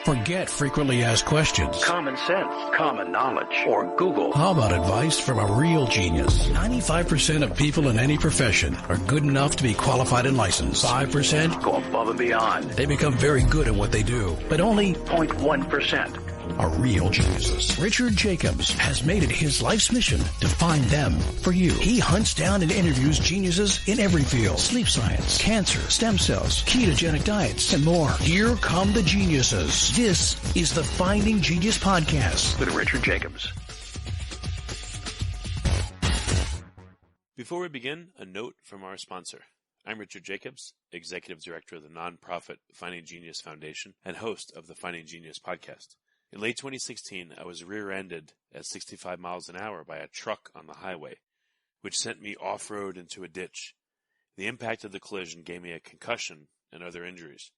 Forget frequently asked questions. Common sense, common knowledge, or Google. How about advice from a real genius? 95% of people in any profession are good enough to be qualified and licensed. 5% go above and beyond. They become very good at what they do, but only 0.1% are real geniuses. Richard Jacobs has made it his life's mission to find them for you. He hunts down and interviews geniuses in every field: sleep science, cancer, stem cells, ketogenic diets, and more. Here come the geniuses. This is the Finding Genius Podcast with Richard Jacobs. Before we begin, a note from our sponsor. I'm Richard Jacobs, Executive Director of the nonprofit Finding Genius Foundation and host of the Finding Genius Podcast. In late 2016, I was rear-ended at 65 miles an hour by a truck on the highway, which sent me off-road into a ditch. The impact of the collision gave me a concussion and other injuries.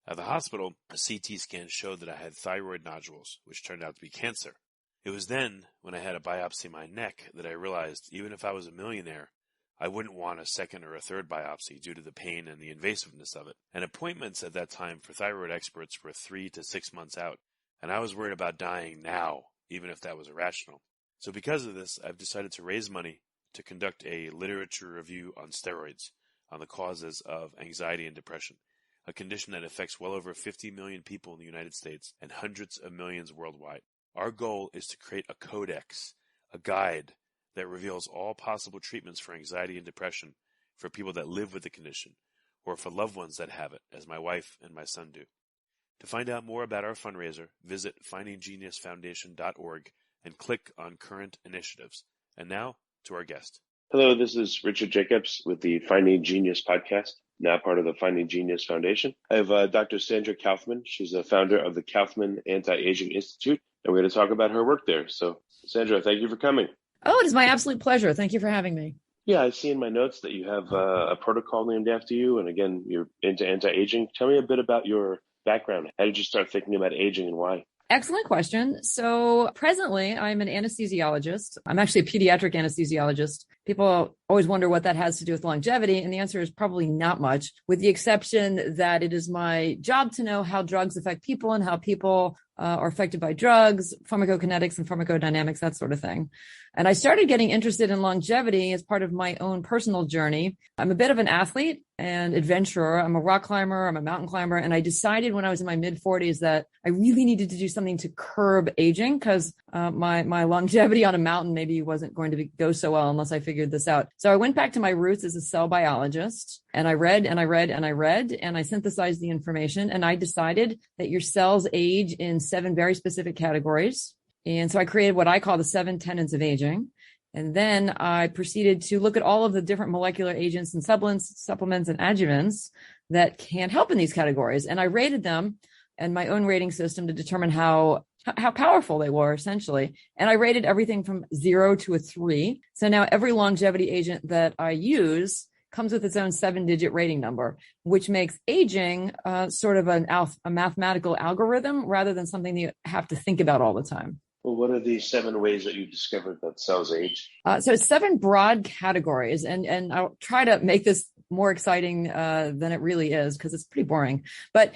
At the hospital, a CT scan showed that I had thyroid nodules, which turned out to be cancer. It was then, when I had a biopsy of my neck, that I realized even if I was a millionaire, I wouldn't want a second or a third biopsy due to the pain and the invasiveness of it. And appointments at that time for thyroid experts were 3 to 6 months out. And I was worried about dying now, even if that was irrational. So because of this, I've decided to raise money to conduct a literature review on steroids, on the causes of anxiety and depression, a condition that affects well over 50 million people in the United States and hundreds of millions worldwide. Our goal is to create a codex, a guide that reveals all possible treatments for anxiety and depression for people that live with the condition, or for loved ones that have it, as my wife and my son do. To find out more about our fundraiser, visit findinggeniusfoundation.org and click on current initiatives. And now to our guest. Hello, this is Richard Jacobs with the Finding Genius podcast, now part of the Finding Genius Foundation. I have Dr. Sandra Kaufmann. She's the founder of the Kaufmann Anti-aging Institute, and we're going to talk about her work there. So, Sandra, thank you for coming. Oh, it is my absolute pleasure. Thank you for having me. Yeah, I see in my notes that you have a protocol named after you, and again, you're into anti-aging. Tell me a bit about your background. How did you start thinking about aging and why? Excellent question. So presently, I'm an anesthesiologist. I'm actually a pediatric anesthesiologist. People always wonder what that has to do with longevity, and the answer is probably not much, with the exception that it is my job to know how drugs affect people and how people are affected by drugs, pharmacokinetics and pharmacodynamics, that sort of thing. And I started getting interested in longevity as part of my own personal journey. I'm a bit of an athlete and adventurer. I'm a rock climber, I'm a mountain climber, and I decided when I was in my mid-40s that I really needed to do something to curb aging because my longevity on a mountain maybe wasn't going to go so well unless I figured this out. So I went back to my roots as a cell biologist, and I read and I read and I read, and I synthesized the information, and I decided that your cells age in 7 very specific categories. And so I created what I call the 7 tenets of aging. And then I proceeded to look at all of the different molecular agents and supplements and adjuvants that can help in these categories. And I rated them and my own rating system to determine how powerful they were, essentially. And I rated everything from 0 to a 3. So now every longevity agent that I use comes with its own 7-digit rating number, which makes aging sort of a mathematical algorithm rather than something that you have to think about all the time. Well, what are the 7 ways that you discovered that cells age? So it's 7 broad categories, and I'll try to make this more exciting than it really is because it's pretty boring. But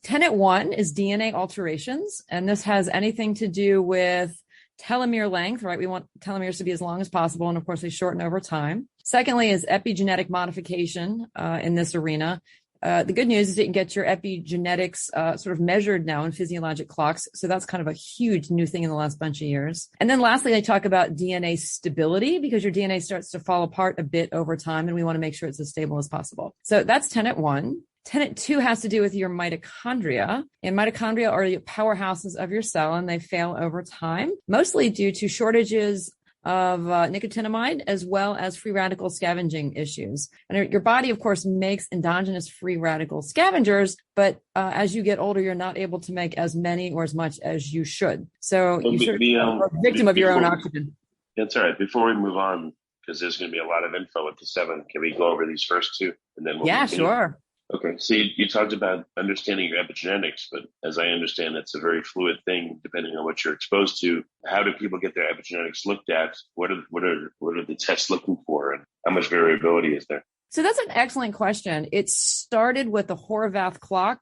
tenet 1 is DNA alterations, and this has anything to do with telomere length, right? We want telomeres to be as long as possible, and of course they shorten over time. Secondly is epigenetic modification in this arena. The good news is that you can get your epigenetics sort of measured now in physiologic clocks. So that's kind of a huge new thing in the last bunch of years. And then lastly, I talk about DNA stability because your DNA starts to fall apart a bit over time, and we want to make sure it's as stable as possible. So that's tenet 1. Tenet 2 has to do with your mitochondria. And mitochondria are the powerhouses of your cell, and they fail over time, mostly due to shortages of nicotinamide as well as free radical scavenging issues. And your body, of course, makes endogenous free radical scavengers, but as you get older, you're not able to make as many or as much as you should. So you're a victim of your own oxygen. That's all right. Before we move on, because there's going to be a lot of info with the 7, can we go over these first 2? And then we'll continue? Sure. Okay, so you talked about understanding your epigenetics, but as I understand, it's a very fluid thing depending on what you're exposed to. How do people get their epigenetics looked at? What are the tests looking for, and how much variability is there? So that's an excellent question. It started with the Horvath clock,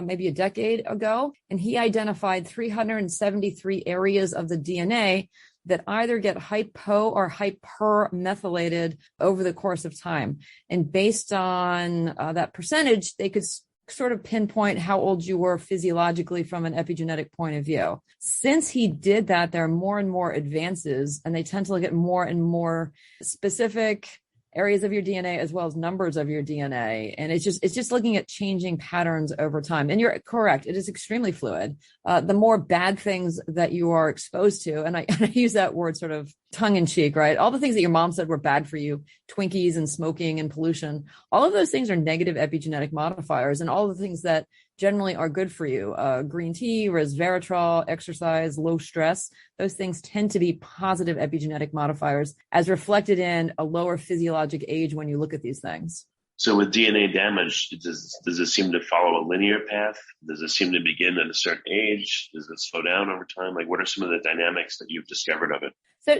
maybe a decade ago, and he identified 373 areas of the DNA that either get hypo or hypermethylated over the course of time. And based on that percentage, they could sort of pinpoint how old you were physiologically from an epigenetic point of view. Since he did that, there are more and more advances, and they tend to look at more and more specific areas of your DNA as well as numbers of your DNA. And it's just looking at changing patterns over time. And you're correct. It is extremely fluid. The more bad things that you are exposed to, and I use that word sort of tongue in cheek, right? All the things that your mom said were bad for you, Twinkies and smoking and pollution, all of those things are negative epigenetic modifiers, and all the things that generally are good for you, green tea, resveratrol, exercise, low stress, those things tend to be positive epigenetic modifiers as reflected in a lower physiologic age when you look at these things. So with DNA damage, does it seem to follow a linear path? Does it seem to begin at a certain age? Does it slow down over time? Like, what are some of the dynamics that you've discovered of it?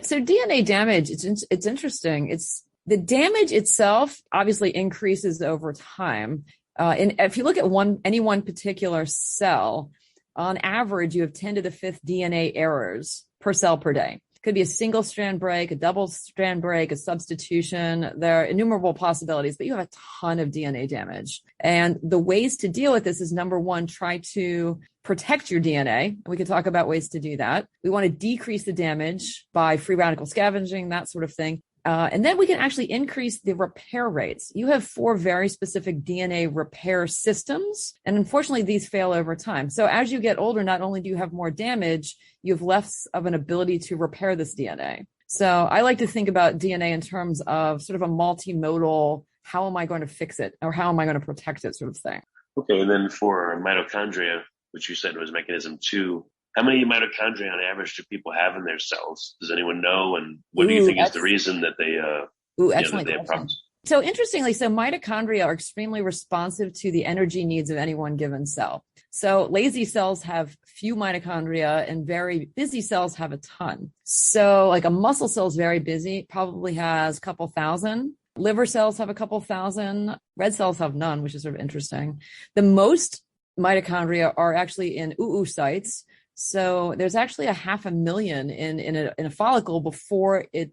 So DNA damage, it's interesting. It's the damage itself obviously increases over time. And if you look at any one particular cell, on average, you have 10 to the 5th DNA errors per cell per day. It could be a single strand break, a double strand break, a substitution. There are innumerable possibilities, but you have a ton of DNA damage. And the ways to deal with this is, number one, try to protect your DNA. We can talk about ways to do that. We want to decrease the damage by free radical scavenging, that sort of thing. And then we can actually increase the repair rates. You have 4 very specific DNA repair systems, and unfortunately, these fail over time. So as you get older, not only do you have more damage, you have less of an ability to repair this DNA. So I like to think about DNA in terms of sort of a multimodal, how am I going to fix it, or how am I going to protect it sort of thing. Okay, and then for mitochondria, which you said was mechanism 2, how many mitochondria on average do people have in their cells? Does anyone know? And what do you think is the reason that they have problems? So interestingly, mitochondria are extremely responsive to the energy needs of any one given cell. So lazy cells have few mitochondria and very busy cells have a ton. So like a muscle cell is very busy, probably has a couple thousand. Liver cells have a couple thousand. Red cells have none, which is sort of interesting. The most mitochondria are actually in oocytes. So there's actually 500,000 in a follicle before it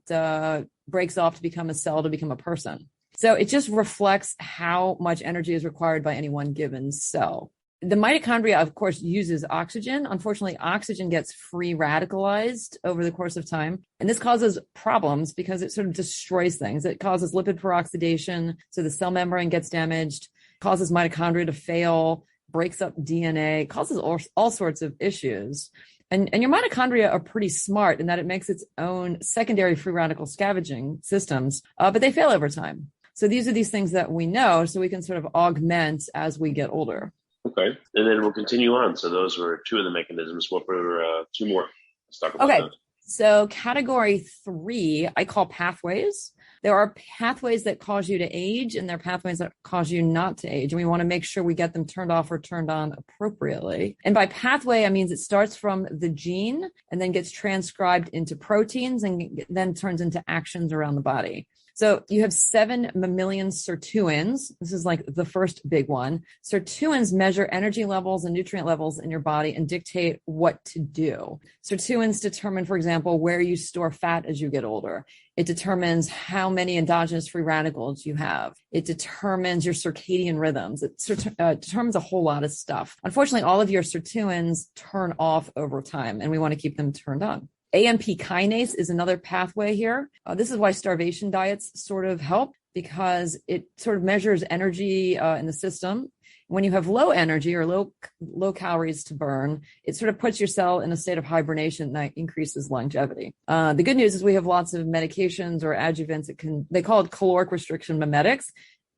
breaks off to become a cell, to become a person. So it just reflects how much energy is required by any one given cell. The mitochondria, of course, uses oxygen. Unfortunately, oxygen gets free radicalized over the course of time. And this causes problems because it sort of destroys things. It causes lipid peroxidation. So the cell membrane gets damaged, causes mitochondria to fail, breaks up DNA, causes all sorts of issues. And your mitochondria are pretty smart in that it makes its own secondary free radical scavenging systems, but they fail over time. So these are these things that we know, so we can sort of augment as we get older. Okay. And then we'll continue on. So those were 2 of the mechanisms. What were 2 more? Let's talk about those. So category 3, I call pathways. There are pathways that cause you to age, and there are pathways that cause you not to age. And we want to make sure we get them turned off or turned on appropriately. And by pathway, I mean it starts from the gene and then gets transcribed into proteins and then turns into actions around the body. So you have 7 mammalian sirtuins. This is like the first big one. Sirtuins measure energy levels and nutrient levels in your body and dictate what to do. Sirtuins determine, for example, where you store fat as you get older. It determines how many endogenous free radicals you have. It determines your circadian rhythms. It determines a whole lot of stuff. Unfortunately, all of your sirtuins turn off over time, and we want to keep them turned on. AMP kinase is another pathway here. This is why starvation diets sort of help, because it sort of measures energy in the system. When you have low energy or low calories to burn, it sort of puts your cell in a state of hibernation that increases longevity. The good news is we have lots of medications or adjuvants they call it caloric restriction mimetics,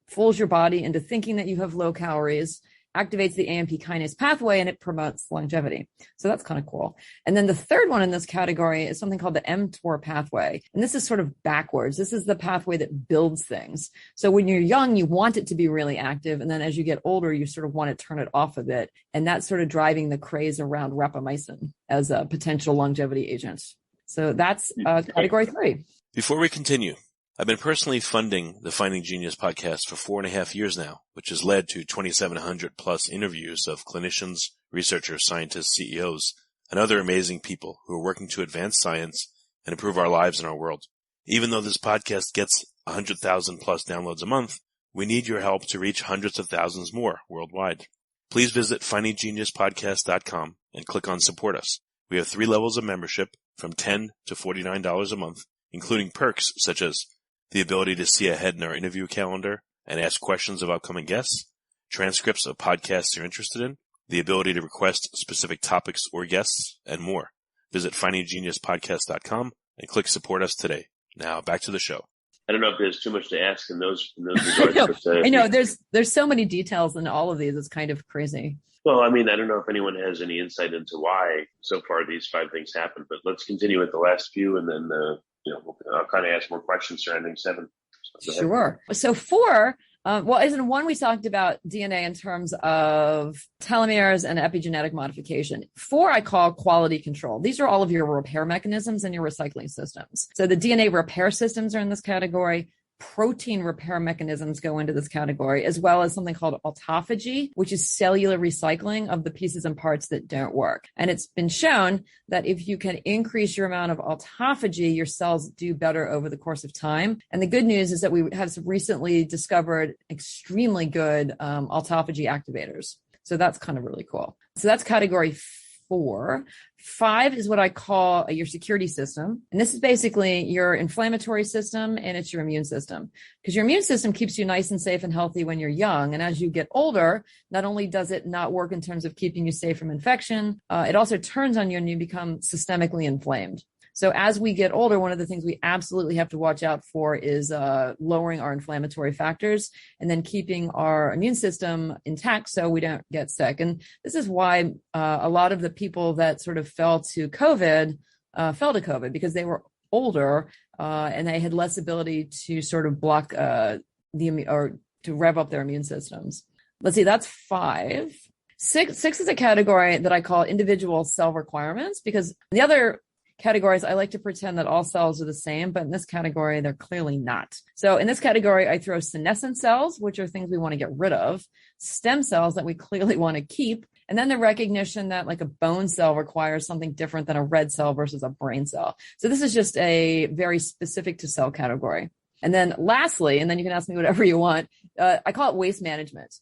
fools your body into thinking that you have low calories, activates the AMP kinase pathway, and it promotes longevity. So that's kind of cool. And then the third one in this category is something called the mTOR pathway. And this is sort of backwards. This is the pathway that builds things. So when you're young, you want it to be really active. And then as you get older, you sort of want to turn it off a bit. And that's sort of driving the craze around rapamycin as a potential longevity agent. So that's category 3. Before we continue, I've been personally funding the Finding Genius podcast for 4.5 years now, which has led to 2,700 plus interviews of clinicians, researchers, scientists, CEOs, and other amazing people who are working to advance science and improve our lives and our world. Even though this podcast gets 100,000 plus downloads a month, we need your help to reach hundreds of thousands more worldwide. Please visit findinggeniuspodcast.com and click on Support Us. We have 3 levels of membership from $10 to $49 a month, including perks such as the ability to see ahead in our interview calendar and ask questions of upcoming guests, transcripts of podcasts you're interested in, the ability to request specific topics or guests, and more. Visit findinggeniuspodcast.com and click Support Us today. Now back to the show. I don't know if there's too much to ask in those regards. I know. There's so many details in all of these. It's kind of crazy. Well, I mean, I don't know if anyone has any insight into why so far these 5 things happened, but let's continue with the last few, and then I'll kind of ask more questions surrounding 7. Sure. So 4. Isn't 1 we talked about DNA in terms of telomeres and epigenetic modification. 4 I call quality control. These are all of your repair mechanisms and your recycling systems. So the DNA repair systems are in this category. Protein repair mechanisms go into this category, as well as something called autophagy, which is cellular recycling of the pieces and parts that don't work. And it's been shown that if you can increase your amount of autophagy, your cells do better over the course of time. And the good news is that we have recently discovered extremely good autophagy activators. So that's kind of really cool. So that's category 4. 5 is what I call your security system. And this is basically your inflammatory system, and it's your immune system. Because your immune system keeps you nice and safe and healthy when you're young. And as you get older, not only does it not work in terms of keeping you safe from infection, it also turns on you and you become systemically inflamed. So as we get older, one of the things we absolutely have to watch out for is lowering our inflammatory factors and then keeping our immune system intact so we don't get sick. And this is why a lot of the people that sort of fell to COVID because they were older and they had less ability to sort of block or to rev up their immune systems. Let's see, that's 5. 6 is a category that I call individual cell requirements, because the other categories, I like to pretend that all cells are the same, but in this category, they're clearly not. So in this category, I throw senescent cells, which are things we want to get rid of, stem cells that we clearly want to keep, and then the recognition that like a bone cell requires something different than a red cell versus a brain cell. So this is just a very specific to cell category. And then lastly, and then you can ask me whatever you want, I call it waste management.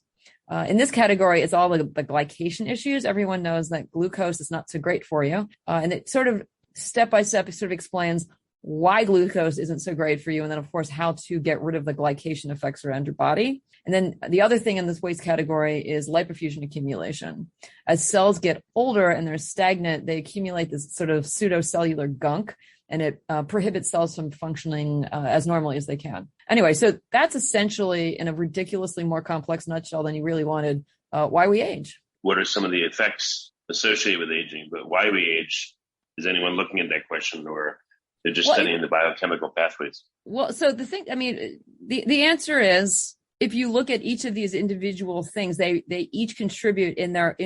In this category, it's all the glycation issues. Everyone knows that glucose is not so great for you. And it sort of step by step, it sort of explains why glucose isn't so great for you. And then, of course, how to get rid of the glycation effects around your body. And then the other thing in this waste category is lipofuscin accumulation. As cells get older and they're stagnant, they accumulate this sort of pseudocellular gunk, and it prohibits cells from functioning as normally as they can. Anyway, so that's essentially, in a ridiculously more complex nutshell than you really wanted, why we age. What are some of the effects associated with aging, but why we age? Is anyone looking at that question, or they're just studying the biochemical pathways? Well, so the answer is, if you look at each of these individual things, they each contribute in their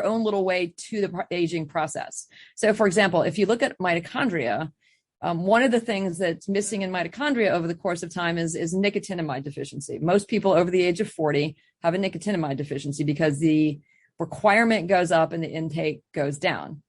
own little way to the aging process. So, for example, if you look at mitochondria, one of the things that's missing in mitochondria over the course of time is nicotinamide deficiency. Most people over the age of 40 have a nicotinamide deficiency because the requirement goes up and the intake goes down,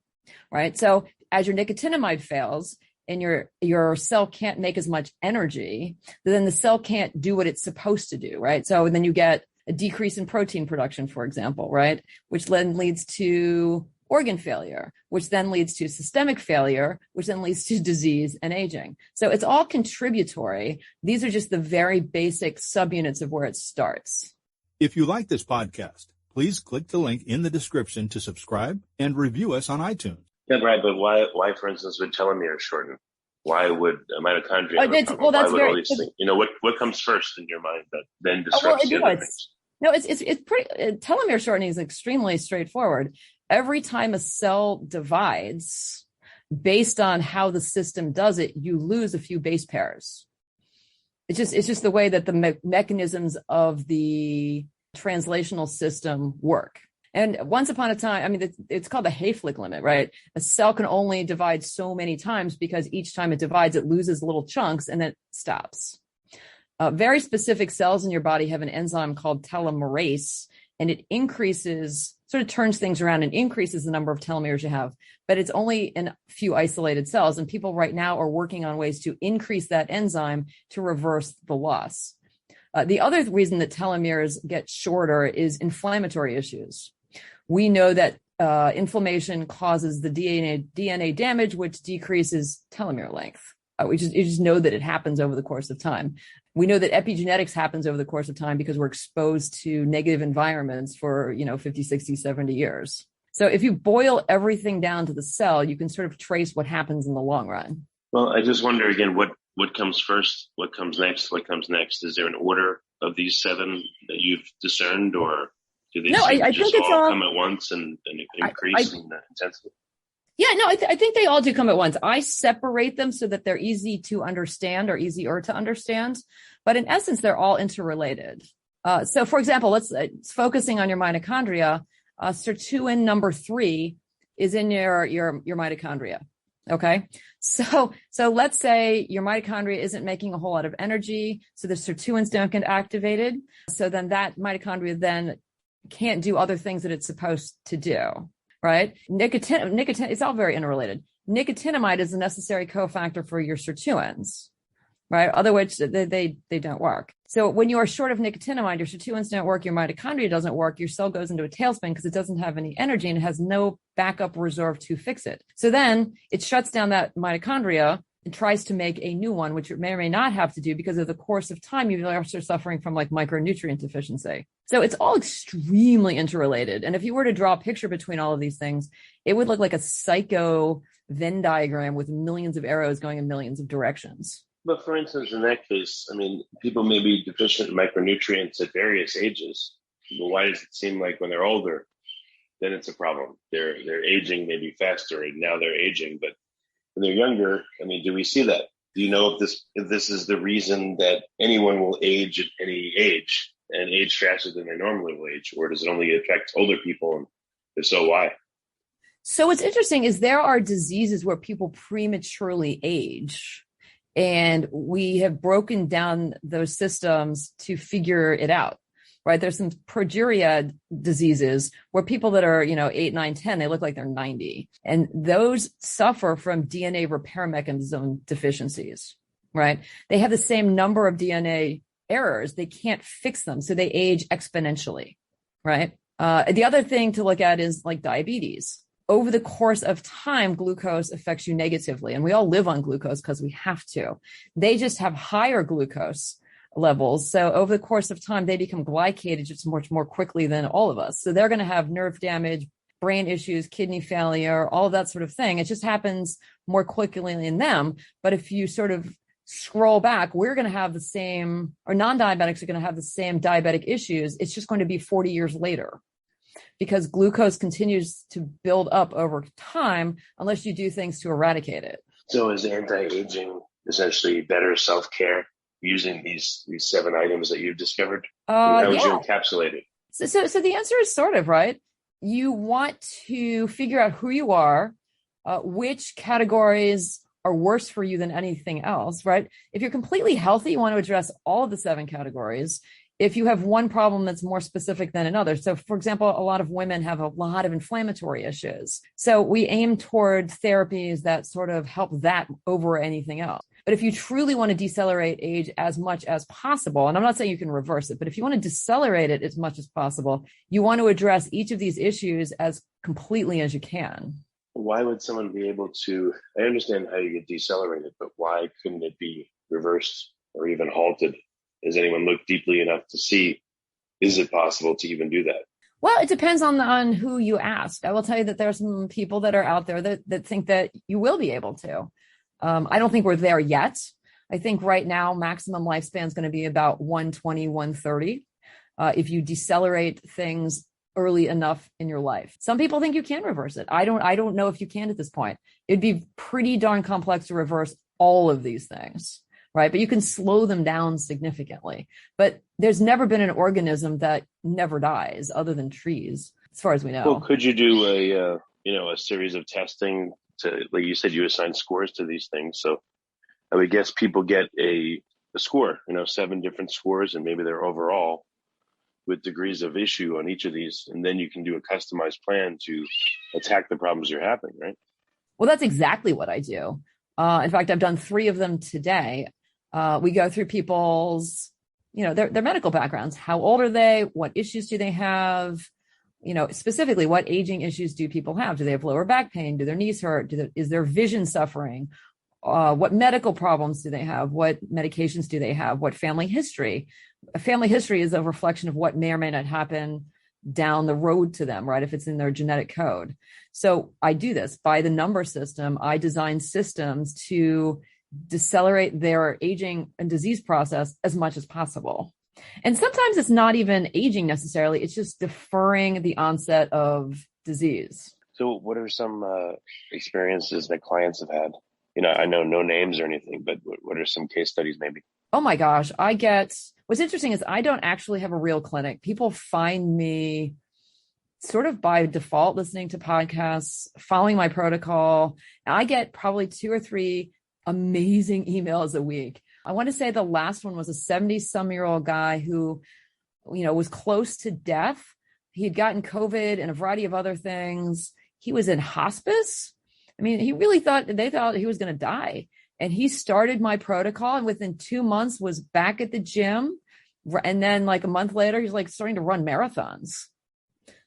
right? So as your nicotinamide fails and your cell can't make as much energy, then the cell can't do what it's supposed to do, right? So then you get a decrease in protein production, for example, right? Which then leads to organ failure, which then leads to systemic failure, which then leads to disease and aging. So it's all contributory. These are just the very basic subunits of where it starts. If you like this podcast, please click the link in the description to subscribe and review us on iTunes. Yeah, right. But why, for instance, would telomeres shorten? Why would mitochondria? That's all these things? What comes first in your mind that then disrupts the other things? No, it's pretty. Telomere shortening is extremely straightforward. Every time a cell divides, based on how the system does it, you lose a few base pairs. It's just the way that the mechanisms of the translational system work. And once upon a time, I mean, it's called the Hayflick limit, right? A cell can only divide so many times because each time it divides, it loses little chunks and then it stops. Very specific cells in your body have an enzyme called telomerase, and it sort of turns things around and increases the number of telomeres you have, but it's only in a few isolated cells. And people right now are working on ways to increase that enzyme to reverse the loss. The other reason that telomeres get shorter is inflammatory issues. We know that inflammation causes the DNA damage, which decreases telomere length. You just know that it happens over the course of time. We know that epigenetics happens over the course of time because we're exposed to negative environments for, 50, 60, 70 years. So if you boil everything down to the cell, you can sort of trace what happens in the long run. Well, I just wonder again, what comes first? What comes next? What comes next? Is there an order of these 7 that you've discerned, or do they I just think all come at once and increase in intensity? Yeah, no, I think they all do come at once. I separate them so that they're easy to understand or easier to understand. But in essence, they're all interrelated. So, for example, let's focusing on your mitochondria. Sirtuin number 3 is in your mitochondria. Okay, so let's say your mitochondria isn't making a whole lot of energy, so the sirtuins don't get activated. So then that mitochondria then can't do other things that it's supposed to do. Right? Nicotine, it's all very interrelated. Nicotinamide is a necessary cofactor for your sirtuins, right? Otherwise, they don't work. So when you are short of nicotinamide, your sirtuins don't work, your mitochondria doesn't work, your cell goes into a tailspin because it doesn't have any energy and it has no backup reserve to fix it. So then it shuts down that mitochondria and tries to make a new one, which it may or may not have to do because of the course of time, you're also suffering from like micronutrient deficiency. So it's all extremely interrelated. And if you were to draw a picture between all of these things, it would look like a psycho Venn diagram with millions of arrows going in millions of directions. But for instance, in that case, I mean, people may be deficient in micronutrients at various ages. But why does it seem like when they're older, then it's a problem? They're aging maybe faster, and now they're aging. But when they're younger, I mean, do we see that? Do you know if this is the reason that anyone will age at any age and age faster than they normally will age, or does it only affect older people? And if so, why? So what's interesting is there are diseases where people prematurely age, and we have broken down those systems to figure it out, right? There's some progeria diseases where people that are, 8, 9, 10, they look like they're 90. And those suffer from DNA repair mechanism deficiencies, right? They have the same number of DNA errors. They can't fix them. So they age exponentially, right? The other thing to look at is like diabetes. Over the course of time, glucose affects you negatively. And we all live on glucose because we have to. They just have higher glucose levels. So over the course of time, they become glycated just much more quickly than all of us. So they're going to have nerve damage, brain issues, kidney failure, all of that sort of thing. It just happens more quickly in them. But if you sort of scroll back, we're going to have the same, or non-diabetics are going to have the same diabetic issues. It's just going to be 40 years later because glucose continues to build up over time unless you do things to eradicate it. So is anti-aging essentially better self-care using these 7 items that you've discovered? How would you encapsulate it? So the answer is sort of, right? You want to figure out who you are, which categories are worse for you than anything else, right? If you're completely healthy, you want to address all of the 7 categories. If you have one problem that's more specific than another. So for example, a lot of women have a lot of inflammatory issues. So we aim toward therapies that sort of help that over anything else. But if you truly want to decelerate age as much as possible, and I'm not saying you can reverse it, but if you want to decelerate it as much as possible, you want to address each of these issues as completely as you can. Why would someone be able to, I understand how you get decelerated, but why couldn't it be reversed or even halted? Has anyone looked deeply enough to see, is it possible to even do that? Well, it depends on who you ask. I will tell you that there are some people that are out there that think that you will be able to. I don't think we're there yet. I think right now, maximum lifespan is going to be about 120, 130. If you decelerate things early enough in your life. Some people think you can reverse it. I don't know if you can at this point. It'd be pretty darn complex to reverse all of these things. Right. But you can slow them down significantly. But there's never been an organism that never dies other than trees. as far as we know. Well, could you do a series of testing to, like you said, you assign scores to these things. So I would guess people get a score, 7 different scores, and maybe they're overall with degrees of issue on each of these. And then you can do a customized plan to attack the problems you're having, right? Well, that's exactly what I do. In fact, I've done 3 of them today. We go through people's, their medical backgrounds. How old are they? What issues do they have? Specifically, what aging issues do people have? Do they have lower back pain? Do their knees hurt? Is their vision suffering? What medical problems do they have? What medications do they have? What family history? A family history is a reflection of what may or may not happen down the road to them, right? If it's in their genetic code. So I do this by the number system. I design systems to decelerate their aging and disease process as much as possible. And sometimes it's not even aging necessarily. It's just deferring the onset of disease. So what are some experiences that clients have had? I know no names or anything, but what are some case studies maybe? Oh my gosh. What's interesting is I don't actually have a real clinic. People find me sort of by default listening to podcasts, following my protocol. And I get probably 2 or 3 amazing emails a week. I want to say the last one was a 70-some-year-old guy who, was close to death. He had gotten COVID and a variety of other things. He was in hospice. I mean, they thought he was going to die. And he started my protocol, and within 2 months was back at the gym. And then like a month later, he's like starting to run marathons.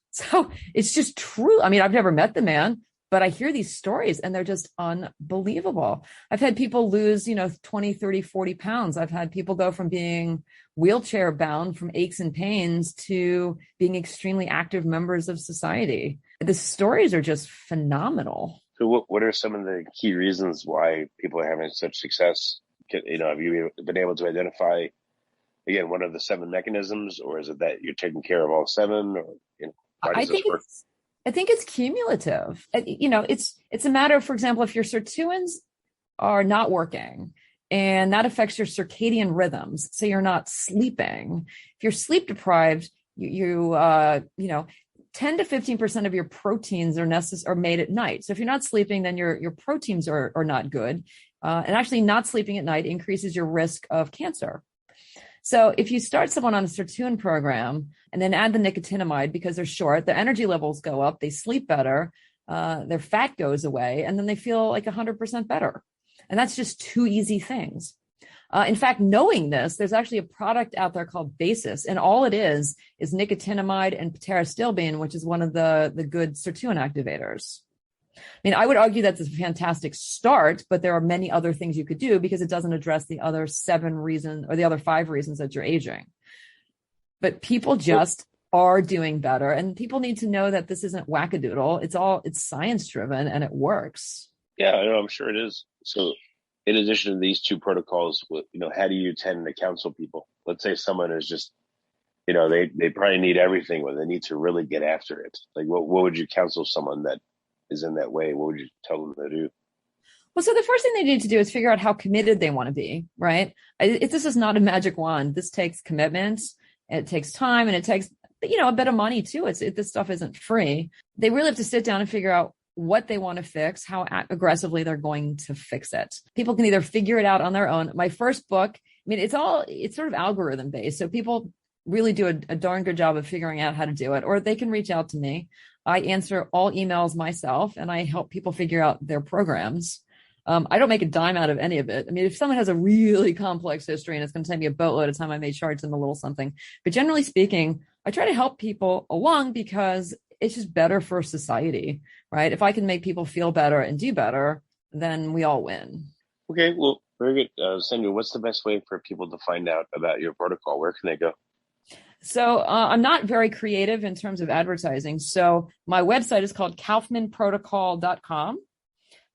So it's just true. I mean, I've never met the man, but I hear these stories and they're just unbelievable. I've had people lose, 20, 30, 40 pounds. I've had people go from being wheelchair bound from aches and pains to being extremely active members of society. The stories are just phenomenal. So what are some of the key reasons why people are having such success? Have you been able to identify, again, one of the 7 mechanisms, or is it that you're taking care of all 7? Or how does this work? I think it's cumulative. It's a matter of, for example, if your sirtuins are not working and that affects your circadian rhythms, so you're not sleeping. If you're sleep deprived, you 10 to 15% of your proteins are made at night. So if you're not sleeping, then your proteins are not good. And actually not sleeping at night increases your risk of cancer. So if you start someone on a sirtuin program and then add the nicotinamide because they're short, their energy levels go up, they sleep better, their fat goes away, and then they feel like 100% better. And that's just 2 easy things. In fact, knowing this, there's actually a product out there called Basis, and all it is nicotinamide and pterostilbene, which is one of the good sirtuin activators. I mean, I would argue that's a fantastic start, but there are many other things you could do because it doesn't address the other 7 reasons or the other 5 reasons that you're aging. But people just are doing better, and people need to know that this isn't wackadoodle. It's science driven and it works. Yeah, I'm sure it is. So in addition to these 2 protocols, how do you tend to counsel people? Let's say someone is just, they probably need everything, or they need to really get after it. Like, what would you counsel someone that is in that way? What would you tell them to do? Well, so the first thing they need to do is figure out how committed they want to be, right? This is not a magic wand. This takes commitment, and it takes time, and it takes, a bit of money too. This stuff isn't free. They really have to sit down and figure out what they want to fix, how aggressively they're going to fix it. People can either figure it out on their own. My first book, it's sort of algorithm based. So people really do a darn good job of figuring out how to do it, or they can reach out to me. I answer all emails myself, and I help people figure out their programs. I don't make a dime out of any of it. I mean, if someone has a really complex history and it's going to take me a boatload of time, I may charge them a little something. But generally speaking, I try to help people along because it's just better for society, right? If I can make people feel better and do better, then we all win. Okay, well, very good. Sandra, what's the best way for people to find out about your protocol? Where can they go? So I'm not very creative in terms of advertising. So my website is called kaufmanprotocol.com.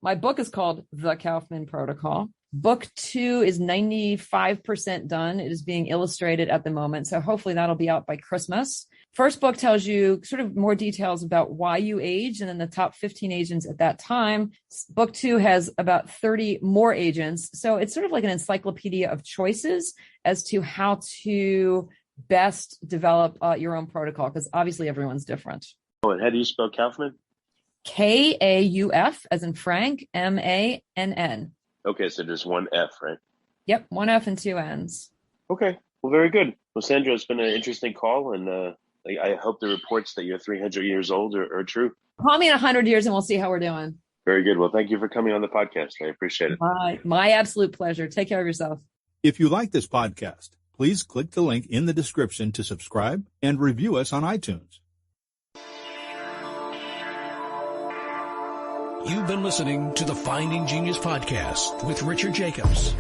My book is called The Kauffman Protocol. Book 2 is 95% done. It is being illustrated at the moment. So hopefully that'll be out by Christmas. First book tells you sort of more details about why you age and then the top 15 agents at that time. Book 2 has about 30 more agents. So it's sort of like an encyclopedia of choices as to how to best develop your own protocol, because obviously everyone's different. Oh, and how do you spell Kaufman? Kauf, as in Frank, Mann. Okay, so just one F, right? Yep, one F and two N's. Okay, well, very good. Well, Sandra, it's been an interesting call, and I hope the reports that you're 300 years old are true. Call me in 100 years and we'll see how we're doing. Very good. Well, thank you for coming on the podcast. I appreciate it. My absolute pleasure. Take care of yourself. If you like this podcast, please click the link in the description to subscribe and review us on iTunes. You've been listening to the Finding Genius podcast with Richard Jacobs.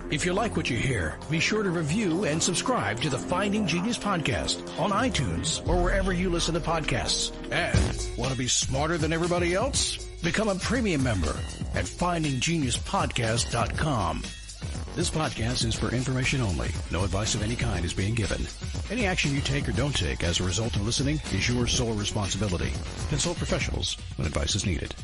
If you like what you hear, be sure to review and subscribe to the Finding Genius podcast on iTunes or wherever you listen to podcasts. And want to be smarter than everybody else? Become a premium member at findinggeniuspodcast.com. This podcast is for information only. No advice of any kind is being given. Any action you take or don't take as a result of listening is your sole responsibility. Consult professionals when advice is needed.